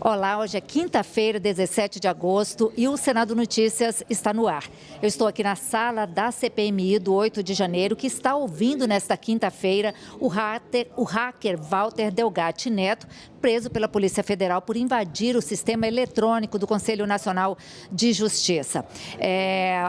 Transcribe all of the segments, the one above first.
Olá, hoje é quinta-feira, 17 de agosto, e o Senado Notícias está no ar. Eu estou aqui na sala da CPMI do 8 de janeiro, que está ouvindo nesta quinta-feira o hacker Walter Delgatti Neto, preso pela Polícia Federal por invadir o sistema eletrônico do Conselho Nacional de Justiça.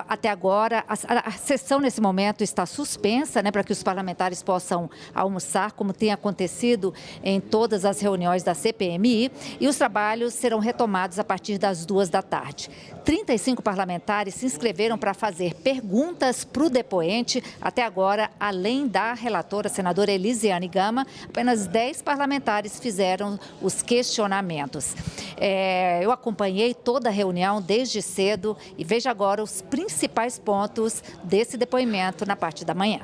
Até agora, a sessão nesse momento está suspensa, para que os parlamentares possam almoçar, como tem acontecido em todas as reuniões da CPMI, e os trabalhos serão retomados a partir das 2 da tarde. 35 parlamentares se inscreveram para fazer perguntas para o depoente. Até agora, além da relatora, a senadora Elisiane Gama, apenas 10 parlamentares fizeram os questionamentos. Eu acompanhei toda a reunião desde cedo e vejo agora os principais pontos desse depoimento na parte da manhã.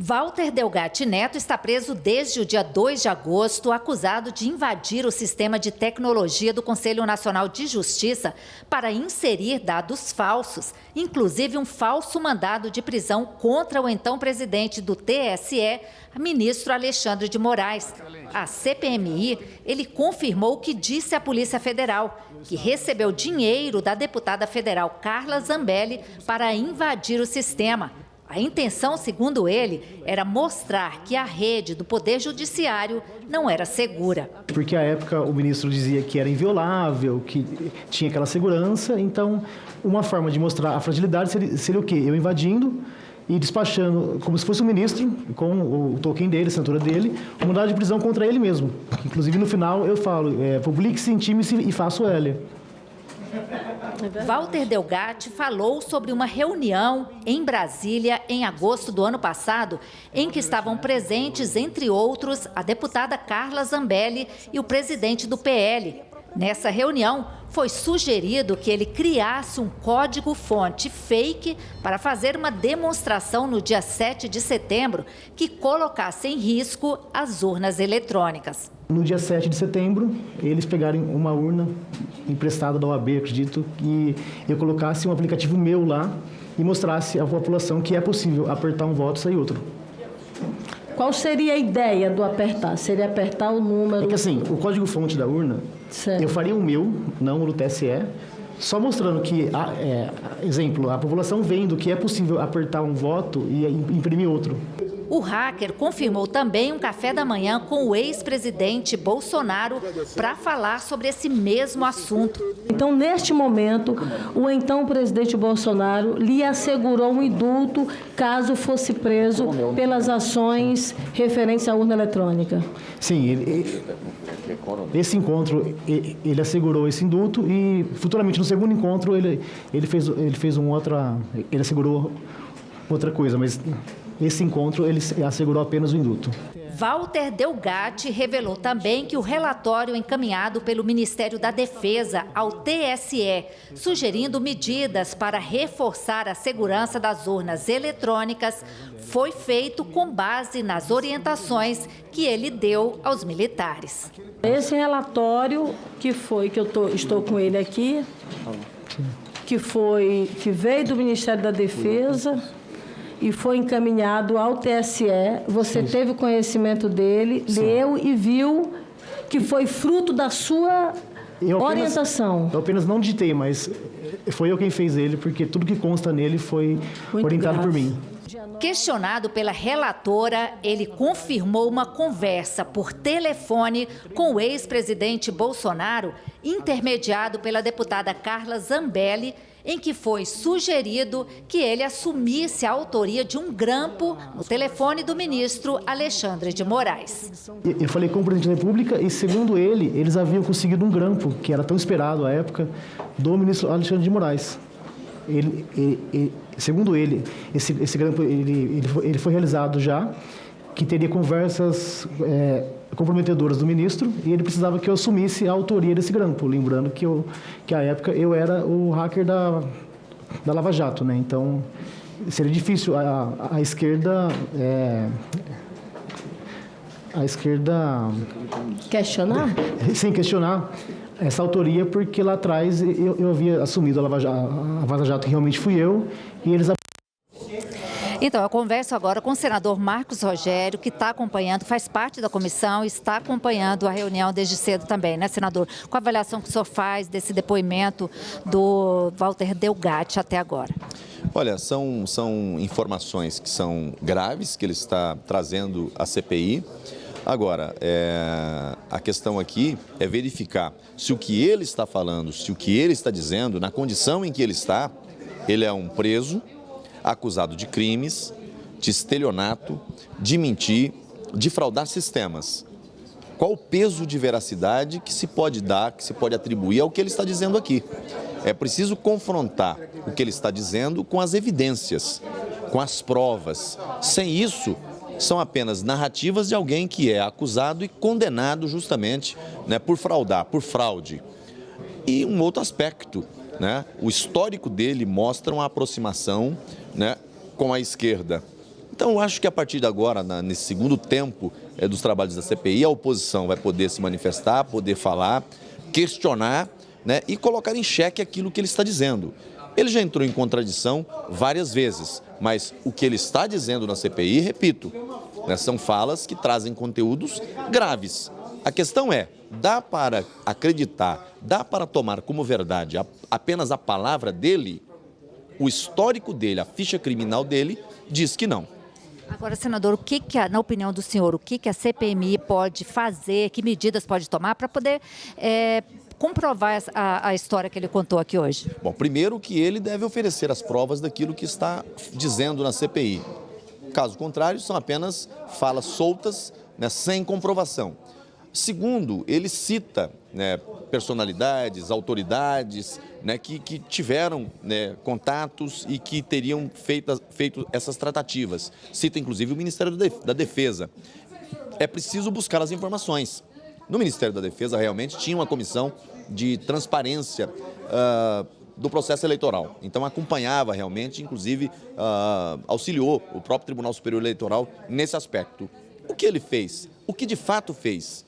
Walter Delgatti Neto está preso desde o dia 2 de agosto, acusado de invadir o sistema de tecnologia do Conselho Nacional de Justiça para inserir dados falsos, inclusive um falso mandado de prisão contra o então presidente do TSE, ministro Alexandre de Moraes. A CPMI, ele confirmou o que disse à Polícia Federal, que recebeu dinheiro da deputada federal Carla Zambelli para invadir o sistema. A intenção, segundo ele, era mostrar que a rede do Poder Judiciário não era segura. Porque à época o ministro dizia que era inviolável, que tinha aquela segurança, então uma forma de mostrar a fragilidade seria o quê? Eu invadindo e despachando, como se fosse um ministro, com o token dele, a assinatura dele, um mandado de prisão contra ele mesmo. Inclusive no final eu falo, publique-se, intime-se e faça o L. Walter Delgatti falou sobre uma reunião em Brasília em agosto do ano passado, em que estavam presentes, entre outros, a deputada Carla Zambelli e o presidente do PL. Nessa reunião, foi sugerido que ele criasse um código-fonte fake para fazer uma demonstração no dia 7 de setembro que colocasse em risco as urnas eletrônicas. No dia 7 de setembro, eles pegaram uma urna emprestada da OAB, acredito, e eu colocasse um aplicativo meu lá e mostrasse à população que é possível apertar um voto e sair outro. Qual seria a ideia do apertar? Seria apertar o número... É que assim, o código-fonte da urna, certo, eu faria o meu, não o do TSE, só mostrando que, exemplo, a população vendo que é possível apertar um voto e imprimir outro. O hacker confirmou também um café da manhã com o ex-presidente Bolsonaro para falar sobre esse mesmo assunto. Então, neste momento, o então presidente Bolsonaro lhe assegurou um indulto caso fosse preso pelas ações referentes à urna eletrônica. Sim, esse encontro, ele assegurou esse indulto e futuramente no segundo encontro ele assegurou outra coisa, mas esse encontro ele assegurou apenas o indulto. Walter Delgatti revelou também que o relatório encaminhado pelo Ministério da Defesa ao TSE, sugerindo medidas para reforçar a segurança das urnas eletrônicas, foi feito com base nas orientações que ele deu aos militares. Esse relatório que eu estou com ele aqui, que veio do Ministério da Defesa e foi encaminhado ao TSE, você teve conhecimento dele, sim, leu e viu que foi fruto da sua orientação. Eu apenas não digitei, mas foi eu quem fez ele, porque tudo que consta nele foi orientado por mim. Questionado pela relatora, ele confirmou uma conversa por telefone com o ex-presidente Bolsonaro, intermediado pela deputada Carla Zambelli, em que foi sugerido que ele assumisse a autoria de um grampo no telefone do ministro Alexandre de Moraes. Eu falei com o presidente da República e, segundo ele, eles haviam conseguido um grampo, que era tão esperado à época, do ministro Alexandre de Moraes. Segundo ele, esse grampo ele foi realizado já, que teria conversas comprometedoras do ministro, e ele precisava que eu assumisse a autoria desse grampo, lembrando que à época eu era o hacker da Lava Jato, né? Então seria difícil a esquerda questionar? Sem questionar essa autoria, porque lá atrás eu havia assumido a Lava Jato, que realmente fui eu, e eles... Então, eu converso agora com o senador Marcos Rogério, que está acompanhando, faz parte da comissão, está acompanhando a reunião desde cedo também, né, senador? Qual a avaliação que o senhor faz desse depoimento do Walter Delgatti até agora? Olha, são informações que são graves, que ele está trazendo à CPI. Agora, a questão aqui é verificar se o que ele está falando, se o que ele está dizendo, na condição em que ele é um preso, acusado de crimes, de estelionato, de mentir, de fraudar sistemas. Qual o peso de veracidade que se pode dar, que se pode atribuir ao que ele está dizendo aqui? É preciso confrontar o que ele está dizendo com as evidências, com as provas. Sem isso, são apenas narrativas de alguém que é acusado e condenado justamente, né, por fraudar, por fraude. E um outro aspecto, né, o histórico dele mostra uma aproximação, né, com a esquerda. Então, eu acho que a partir de agora, nesse segundo tempo dos trabalhos da CPI, a oposição vai poder se manifestar, poder falar, questionar, né, e colocar em xeque aquilo que ele está dizendo. Ele já entrou em contradição várias vezes, mas o que ele está dizendo na CPI, repito, né, são falas que trazem conteúdos graves. A questão é, dá para acreditar, dá para tomar como verdade apenas a palavra dele? O histórico dele, a ficha criminal dele, diz que não. Agora, senador, na opinião do senhor, o que a CPMI pode fazer, que medidas pode tomar para poder comprovar a história que ele contou aqui hoje? Bom, primeiro que ele deve oferecer as provas daquilo que está dizendo na CPI. Caso contrário, são apenas falas soltas, né, sem comprovação. Segundo, ele cita, né, personalidades, autoridades, né, que tiveram, né, contatos e que teriam feito essas tratativas. Cita, inclusive, o Ministério da Defesa. É preciso buscar as informações. No Ministério da Defesa, realmente, tinha uma comissão de transparência do processo eleitoral. Então, acompanhava realmente, inclusive, auxiliou o próprio Tribunal Superior Eleitoral nesse aspecto. O que ele fez? O que de fato fez?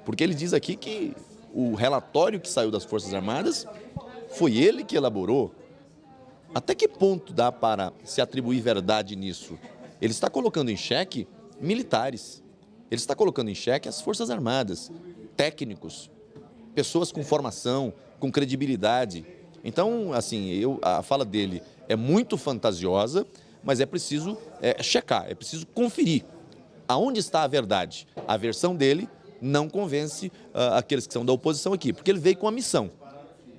Porque ele diz aqui que o relatório que saiu das Forças Armadas foi ele que elaborou. Até que ponto dá para se atribuir verdade nisso? Ele está colocando em xeque militares. Ele está colocando em xeque as Forças Armadas, técnicos, pessoas com formação, com credibilidade. Então, assim, a fala dele é muito fantasiosa, mas é preciso checar, é preciso conferir aonde está a verdade. A versão dele não convence aqueles que são da oposição aqui, porque ele veio com a missão.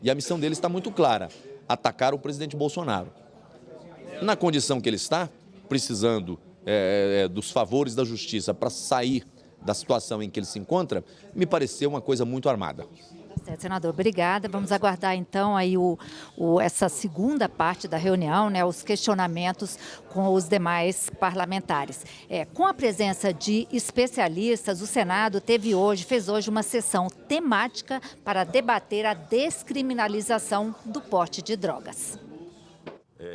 E a missão dele está muito clara, atacar o presidente Bolsonaro. Na condição que ele está, precisando dos favores da justiça para sair da situação em que ele se encontra, me pareceu uma coisa muito armada. Certo, senador, obrigada. Vamos aguardar então aí essa segunda parte da reunião, né, os questionamentos com os demais parlamentares. Com a presença de especialistas, o Senado fez hoje uma sessão temática para debater a descriminalização do porte de drogas.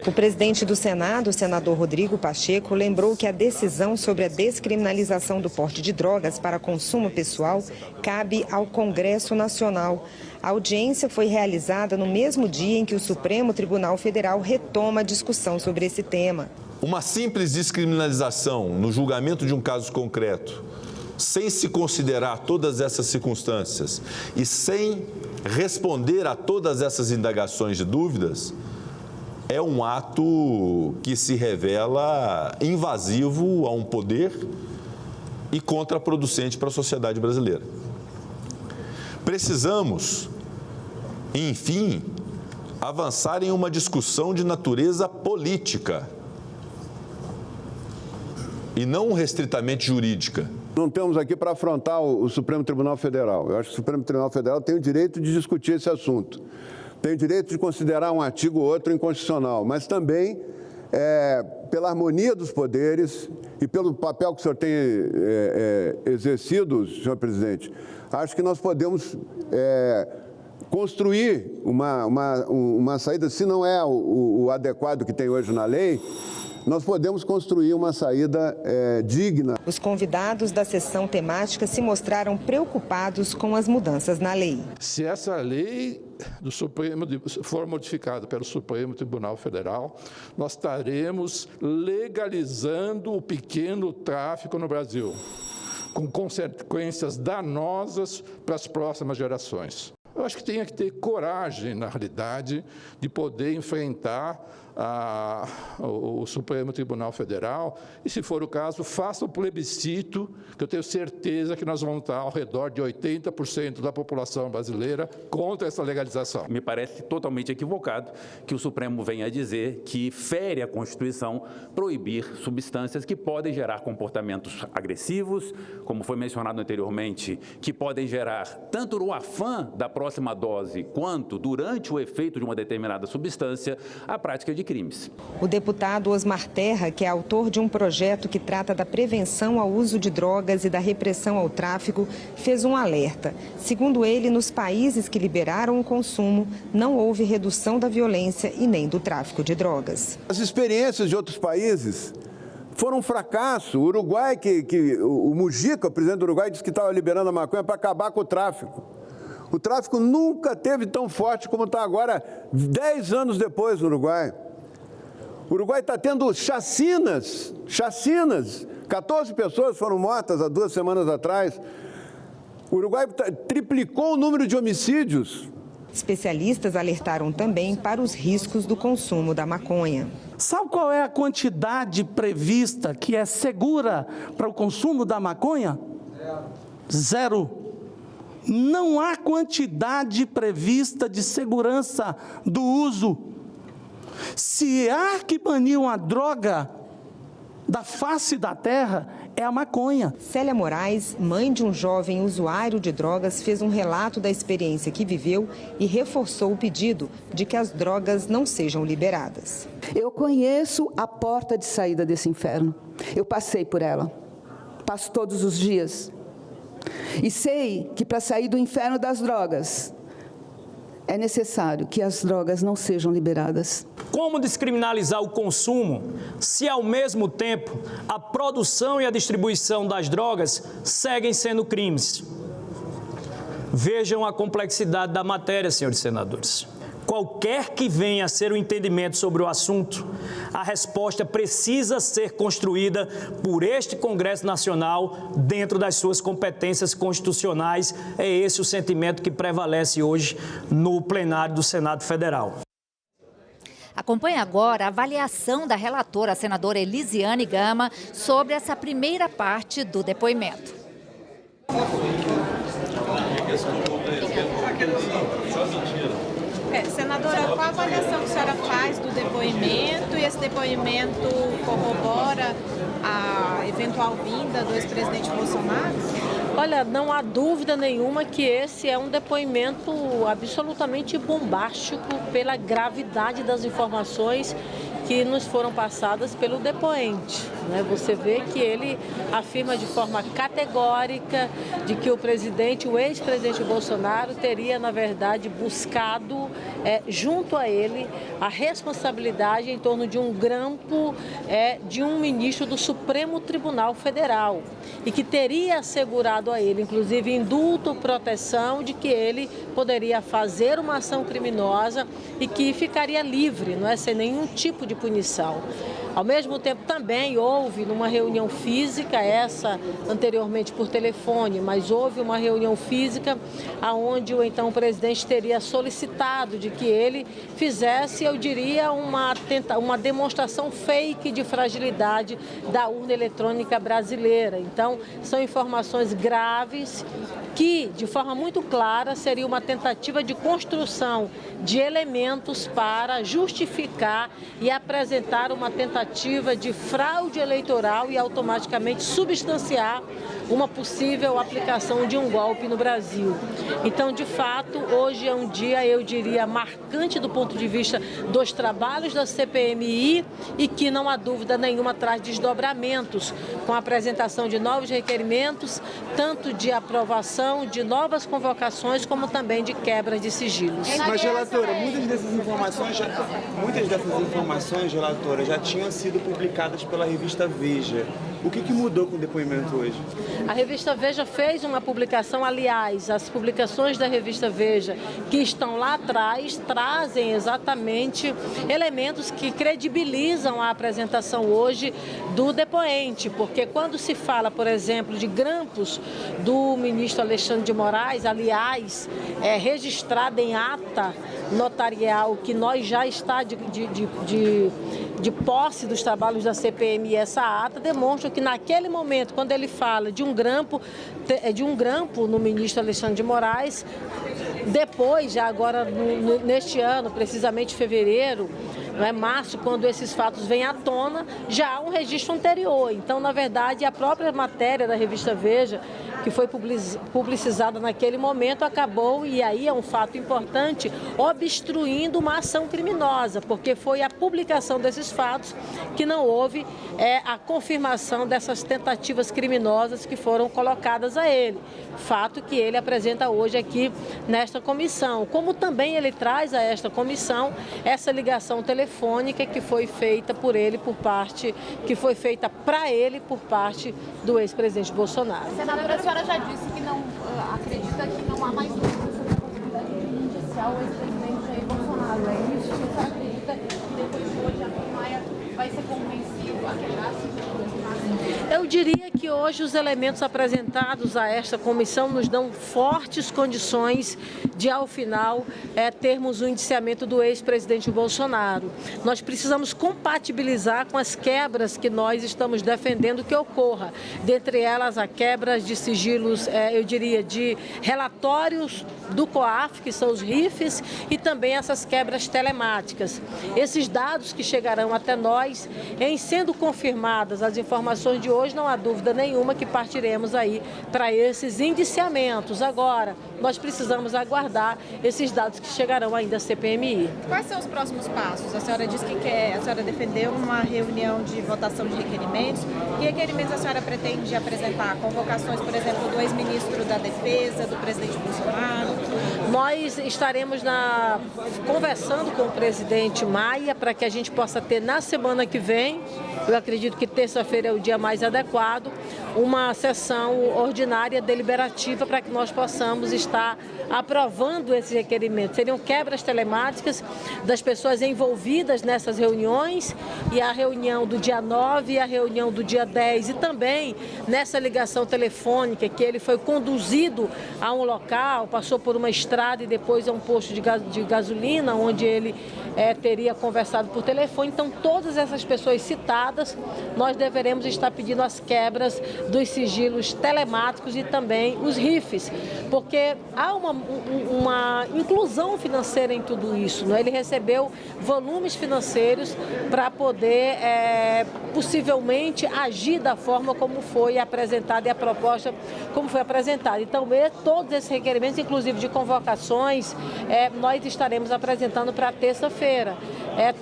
O presidente do Senado, o senador Rodrigo Pacheco, lembrou que a decisão sobre a descriminalização do porte de drogas para consumo pessoal cabe ao Congresso Nacional. A audiência foi realizada no mesmo dia em que o Supremo Tribunal Federal retoma a discussão sobre esse tema. Uma simples descriminalização no julgamento de um caso concreto, sem se considerar todas essas circunstâncias e sem responder a todas essas indagações de dúvidas, é um ato que se revela invasivo a um poder e contraproducente para a sociedade brasileira. Precisamos, enfim, avançar em uma discussão de natureza política e não restritamente jurídica. Não estamos aqui para afrontar o Supremo Tribunal Federal. Eu acho que o Supremo Tribunal Federal tem o direito de discutir esse assunto. Tem o direito de considerar um artigo ou outro inconstitucional, mas também, pela harmonia dos poderes e pelo papel que o senhor tem exercido, senhor presidente, acho que nós podemos construir uma saída, se não é o adequado que tem hoje na lei, nós podemos construir uma saída digna. Os convidados da sessão temática se mostraram preocupados com as mudanças na lei. Se essa lei do Supremo for modificada pelo Supremo Tribunal Federal, nós estaremos legalizando o pequeno tráfico no Brasil, com consequências danosas para as próximas gerações. Eu acho que tem que ter coragem, na realidade, de poder enfrentar o Supremo Tribunal Federal e, se for o caso, faça o plebiscito, que eu tenho certeza que nós vamos estar ao redor de 80% da população brasileira contra essa legalização. Me parece totalmente equivocado que o Supremo venha dizer que fere a Constituição proibir substâncias que podem gerar comportamentos agressivos, como foi mencionado anteriormente, que podem gerar tanto no afã da próxima dose quanto durante o efeito de uma determinada substância a prática de crimes. O deputado Osmar Terra, que é autor de um projeto que trata da prevenção ao uso de drogas e da repressão ao tráfico, fez um alerta. Segundo ele, nos países que liberaram o consumo, não houve redução da violência e nem do tráfico de drogas. As experiências de outros países foram um fracasso. O Uruguai, o Mujica, o presidente do Uruguai, disse que estava liberando a maconha para acabar com o tráfico. O tráfico nunca teve tão forte como está agora, 10 anos depois no Uruguai. O Uruguai está tendo chacinas. 14 pessoas foram mortas há 2 semanas atrás. O Uruguai triplicou o número de homicídios. Especialistas alertaram também para os riscos do consumo da maconha. Sabe qual é a quantidade prevista que é segura para o consumo da maconha? 0. Não há quantidade prevista de segurança do uso. Se há que banir uma droga da face da terra, é a maconha. Célia Moraes, mãe de um jovem usuário de drogas, fez um relato da experiência que viveu e reforçou o pedido de que as drogas não sejam liberadas. Eu conheço a porta de saída desse inferno. Eu passei por ela. Passo todos os dias. E sei que para sair do inferno das drogas, é necessário que as drogas não sejam liberadas. Como descriminalizar o consumo se, ao mesmo tempo, a produção e a distribuição das drogas seguem sendo crimes? Vejam a complexidade da matéria, senhores senadores. Qualquer que venha a ser o entendimento sobre o assunto, a resposta precisa ser construída por este Congresso Nacional dentro das suas competências constitucionais. É esse o sentimento que prevalece hoje no plenário do Senado Federal. Acompanhe agora a avaliação da relatora, a senadora Elisiane Gama, sobre essa primeira parte do depoimento. Senadora, qual a avaliação que a senhora faz do depoimento e esse depoimento corrobora a eventual vinda do ex-presidente Bolsonaro? Olha, não há dúvida nenhuma que esse é um depoimento absolutamente bombástico pela gravidade das informações que nos foram passadas pelo depoente. Você vê que ele afirma de forma categórica de que o ex-presidente Bolsonaro teria, na verdade, buscado junto a ele a responsabilidade em torno de um grampo de um ministro do Supremo Tribunal Federal e que teria assegurado a ele, inclusive, indulto, proteção de que ele poderia fazer uma ação criminosa e que ficaria livre, sem nenhum tipo de punição. Ao mesmo tempo, também houve numa reunião física, essa anteriormente por telefone, mas houve uma reunião física onde o então presidente teria solicitado de que ele fizesse, eu diria, uma demonstração fake de fragilidade da urna eletrônica brasileira. Então, são informações graves que, de forma muito clara, seria uma tentativa de construção de elementos para justificar e apresentar uma tentativa de fraude eleitoral e automaticamente substanciar uma possível aplicação de um golpe no Brasil. Então, de fato, hoje é um dia, eu diria, marcante do ponto de vista dos trabalhos da CPMI e que, não há dúvida nenhuma, traz desdobramentos com a apresentação de novos requerimentos, tanto de aprovação de novas convocações, como também de quebra de sigilos. Mas, relatora, muitas dessas informações, relatora, já tinham tinham sido publicadas pela revista Veja. O que mudou com o depoimento hoje? A revista Veja fez uma publicação, aliás, as publicações da revista Veja que estão lá atrás trazem exatamente elementos que credibilizam a apresentação hoje do depoente, porque quando se fala, por exemplo, de grampos do ministro Alexandre de Moraes, aliás, é registrada em ata notarial que nós já está de posse dos trabalhos da CPMI, e essa ata demonstra que naquele momento, quando ele fala de um grampo no ministro Alexandre de Moraes, depois, já agora neste ano, precisamente fevereiro, março, quando esses fatos vêm à tona, já há um registro anterior. Então, na verdade, a própria matéria da revista Veja, que foi publicizada naquele momento, acabou, e aí é um fato importante, obstruindo uma ação criminosa, porque foi a publicação desses fatos que não houve a confirmação dessas tentativas criminosas que foram colocadas a ele. Fato que ele apresenta hoje aqui nesta comissão, como também ele traz a esta comissão essa ligação telefônica que foi feita por ele, que foi feita para ele por parte do ex-presidente Bolsonaro. Senadora, a senhora já disse que não acredita que não há mais dúvidas sobre a possibilidade de indiciar o ex-presidente Jair Bolsonaro. É isso? A senhora acredita que depois de hoje a Maia vai ser convencido a quebrar Eu diria que hoje os elementos apresentados a esta comissão nos dão fortes condições de, ao final, termos o indiciamento do ex-presidente Bolsonaro. Nós precisamos compatibilizar com as quebras que nós estamos defendendo que ocorra. Dentre elas, a quebra de sigilos, eu diria, de relatórios do COAF, que são os RIFs, e também essas quebras telemáticas. Esses dados que chegarão até nós, em sendo confirmadas as informações de hoje, não há dúvida nenhuma que partiremos aí para esses indiciamentos. Agora, nós precisamos aguardar esses dados que chegarão ainda à CPMI. Quais são os próximos passos? A senhora disse que a senhora defendeu uma reunião de votação de requerimentos. Que requerimentos a senhora pretende apresentar? Convocações, por exemplo, do ex-ministro da Defesa, do presidente Bolsonaro? Nós estaremos conversando com o presidente Maia para que a gente possa ter na semana que vem, eu acredito que terça-feira é o dia mais adequado, uma sessão ordinária deliberativa para que nós possamos estar aprovando esses requerimentos. Seriam quebras telemáticas das pessoas envolvidas nessas reuniões, e a reunião do dia 9 e a reunião do dia 10, e também nessa ligação telefônica que ele foi conduzido a um local, passou por uma estrada e depois a um posto de gasolina, onde ele teria conversado por telefone. Então, todas essas pessoas citadas, nós deveremos estar pedindo as quebras dos sigilos telemáticos e também os RIFs, porque há uma inclusão financeira em tudo isso, não é? Ele recebeu volumes financeiros para poder, possivelmente, agir da forma como foi apresentada e a proposta como foi apresentada. Então, todos esses requerimentos, inclusive de convocações, nós estaremos apresentando para terça-feira.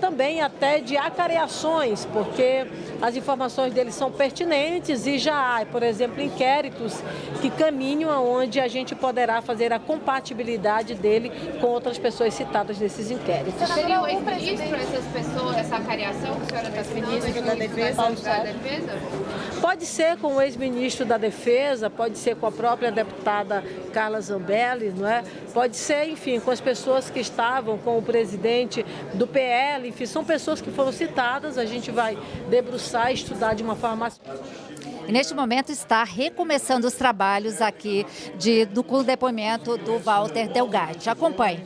Também até de acareações, porque as informações deles são pertinentes e já há, por exemplo, inquéritos que caminham aonde a gente poderá fazer a compatibilidade dele com outras pessoas citadas nesses inquéritos. Seria o ex-ministro essas pessoas, essa acareação que a senhora está ministro da Defesa? Pode ser com o ex-ministro da Defesa, pode ser com a própria deputada Carla Zambelli, não é? Pode ser, enfim, com as pessoas que estavam com o presidente do PL, enfim, são pessoas que foram citadas, a gente vai debruçar e estudar de uma forma... E neste momento está recomeçando os trabalhos aqui com o depoimento do Walter Delgatti. Acompanhe.